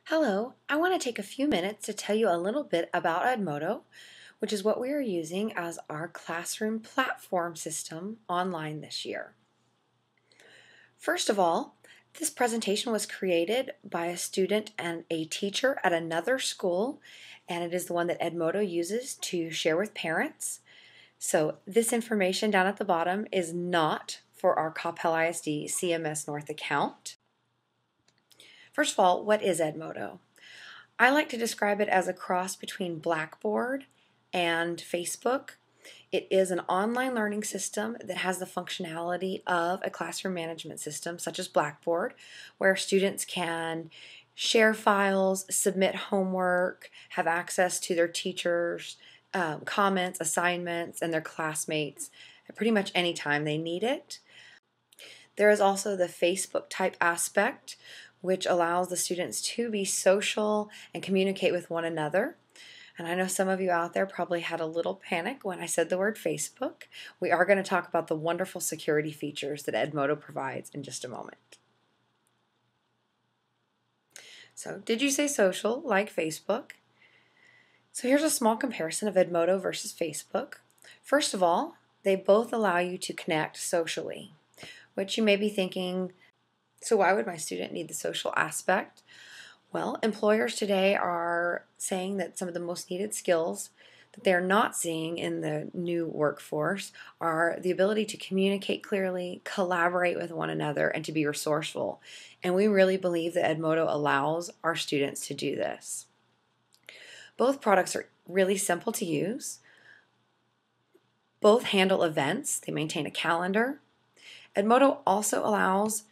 Hello, I want to take a few minutes to tell you a little bit about Edmodo, which is what we are using as our classroom platform system online this year. First of all, this presentation was created by a student and a teacher at another school, and it is the one that Edmodo uses to share with parents. So this information down at the bottom is not for our Coppell ISD CMS North account. First of all, what is Edmodo? I like to describe it as a cross between Blackboard and Facebook. It is an online learning system that has the functionality of a classroom management system such as Blackboard, where students can share files, submit homework, have access to their teachers' comments, assignments, and their classmates at pretty much any time they need it. There is also the Facebook type aspect, which allows the students to be social and communicate with one another. And I know some of you out there probably had a little panic when I said the word Facebook. We are going to talk about the wonderful security features that Edmodo provides in just a moment. So, did you say social like Facebook? So here's a small comparison of Edmodo versus Facebook. First of all, they both allow you to connect socially, which you may be thinking, so why would my student need the social aspect? Well, employers today are saying that some of the most needed skills that they're not seeing in the new workforce are the ability to communicate clearly, collaborate with one another, and to be resourceful. And we really believe that Edmodo allows our students to do this. Both products are really simple to use. Both handle events. They maintain a calendar. Edmodo also allows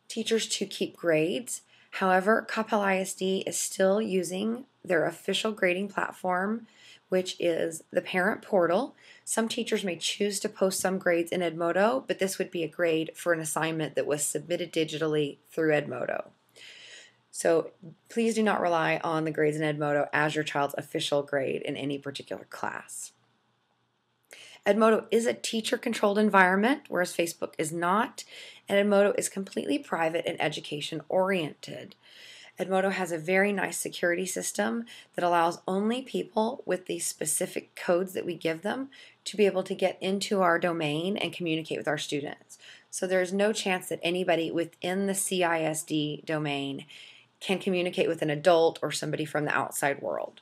teachers to keep grades. However, Coppell ISD is still using their official grading platform, which is the parent portal. Some teachers may choose to post some grades in Edmodo, but this would be a grade for an assignment that was submitted digitally through Edmodo. So please do not rely on the grades in Edmodo as your child's official grade in any particular class. Edmodo is a teacher-controlled environment, whereas Facebook is not, and Edmodo is completely private and education-oriented. Edmodo has a very nice security system that allows only people with the specific codes that we give them to be able to get into our domain and communicate with our students. So there's no chance that anybody within the CISD domain can communicate with an adult or somebody from the outside world.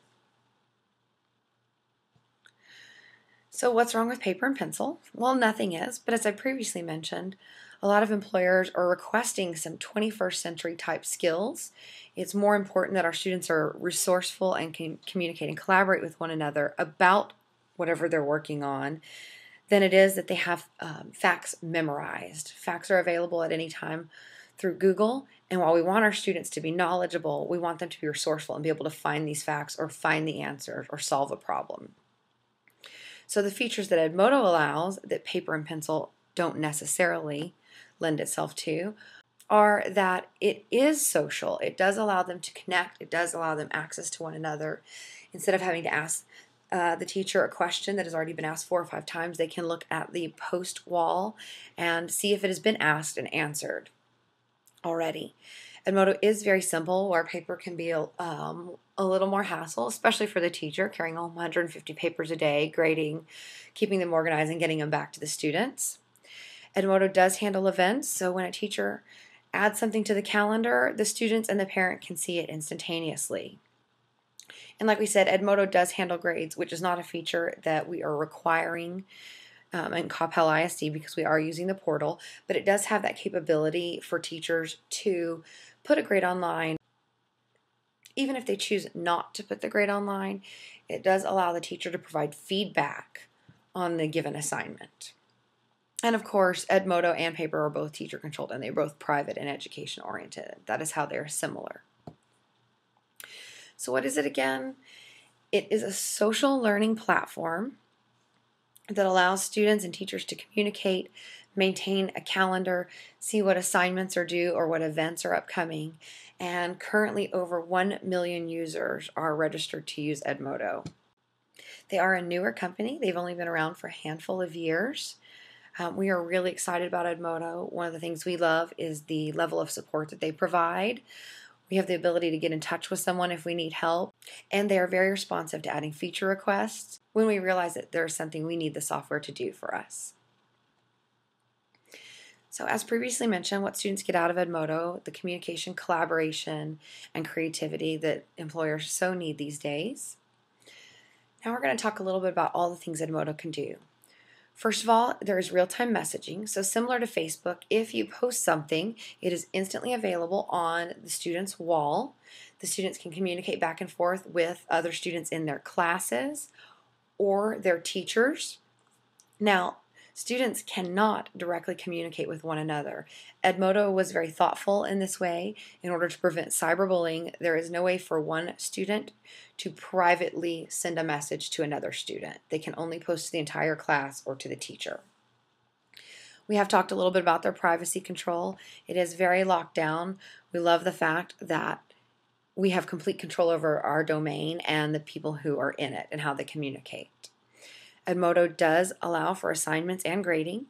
So what's wrong with paper and pencil? Well, nothing is, but as I previously mentioned, a lot of employers are requesting some 21st century type skills. It's more important that our students are resourceful and can communicate and collaborate with one another about whatever they're working on than it is that they have facts memorized. Facts are available at any time through Google, and while we want our students to be knowledgeable, we want them to be resourceful and be able to find these facts or find the answers or solve a problem. So the features that Edmodo allows that paper and pencil don't necessarily lend itself to are that it is social. It does allow them to connect. It does allow them access to one another. Instead of having to ask the teacher a question that has already been asked 4 or 5 times, they can look at the post wall and see if it has been asked and answered already. Edmodo is very simple, where paper can be a little more hassle, especially for the teacher, carrying home 150 papers a day, grading, keeping them organized, and getting them back to the students. Edmodo does handle events, so when a teacher adds something to the calendar, the students and the parent can see it instantaneously. And like we said, Edmodo does handle grades, which is not a feature that we are requiring in Coppell ISD because we are using the portal, but it does have that capability for teachers to put a grade online. Even if they choose not to put the grade online, it does allow the teacher to provide feedback on the given assignment. And of course, Edmodo and paper are both teacher controlled, and they're both private and education oriented. That is how they're similar. So what is it again? It is a social learning platform that allows students and teachers to communicate, maintain a calendar, see what assignments are due or what events are upcoming, and currently over 1 million users are registered to use Edmodo. They are a newer company. They've only been around for a handful of years. We are really excited about Edmodo. One of the things we love is the level of support that they provide. We have the ability to get in touch with someone if we need help, and they are very responsive to adding feature requests when we realize that there's something we need the software to do for us. So as previously mentioned, what students get out of Edmodo, the communication, collaboration, and creativity that employers so need these days. Now we're going to talk a little bit about all the things Edmodo can do. First of all, there is real-time messaging. So similar to Facebook, if you post something, it is instantly available on the student's wall. The students can communicate back and forth with other students in their classes or their teachers. Now, students cannot directly communicate with one another. Edmodo was very thoughtful in this way. In order to prevent cyberbullying, there is no way for one student to privately send a message to another student. They can only post to the entire class or to the teacher. We have talked a little bit about their privacy control. It is very locked down. We love the fact that we have complete control over our domain and the people who are in it and how they communicate. Edmodo does allow for assignments and grading.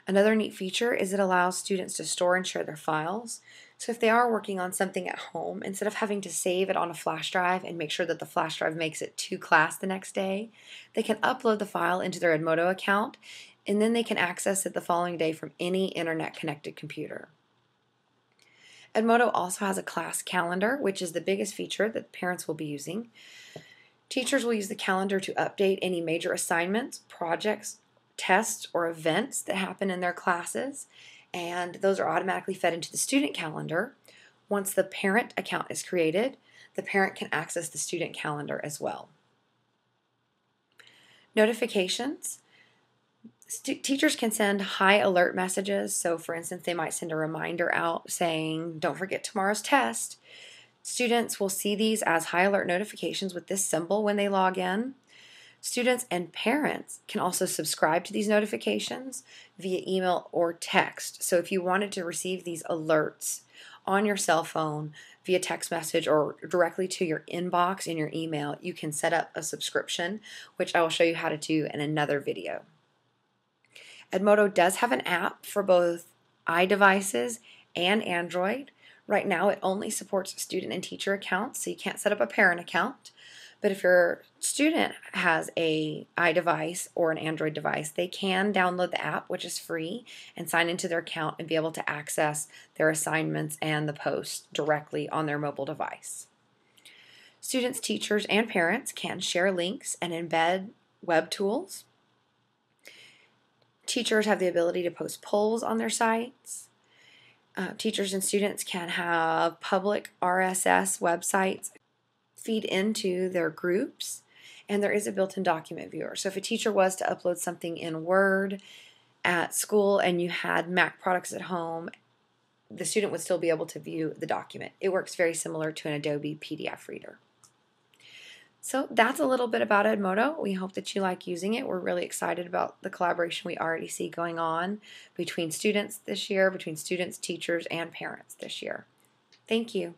Another neat feature is it allows students to store and share their files. So if they are working on something at home, instead of having to save it on a flash drive and make sure that the flash drive makes it to class the next day, they can upload the file into their Edmodo account, and then they can access it the following day from any internet-connected computer. Edmodo also has a class calendar, which is the biggest feature that parents will be using. Teachers will use the calendar to update any major assignments, projects, tests, or events that happen in their classes, and those are automatically fed into the student calendar. Once the parent account is created, the parent can access the student calendar as well. Notifications. Teachers can send high alert messages. So for instance, they might send a reminder out saying, "Don't forget tomorrow's test." Students will see these as high alert notifications with this symbol when they log in. Students and parents can also subscribe to these notifications via email or text. So if you wanted to receive these alerts on your cell phone via text message or directly to your inbox in your email, you can set up a subscription, which I will show you how to do in another video. Edmodo does have an app for both iDevices and Android. Right now, it only supports student and teacher accounts, so you can't set up a parent account. But if your student has a iDevice or an Android device, they can download the app, which is free, and sign into their account and be able to access their assignments and the posts directly on their mobile device. Students, teachers, and parents can share links and embed web tools. Teachers have the ability to post polls on their sites. Teachers and students can have public RSS websites feed into their groups, and there is a built-in document viewer. So if a teacher was to upload something in Word at school and you had Mac products at home, the student would still be able to view the document. It works very similar to an Adobe PDF reader. So that's a little bit about Edmodo. We hope that you like using it. We're really excited about the collaboration we already see going on between students this year, between students, teachers, and parents this year. Thank you.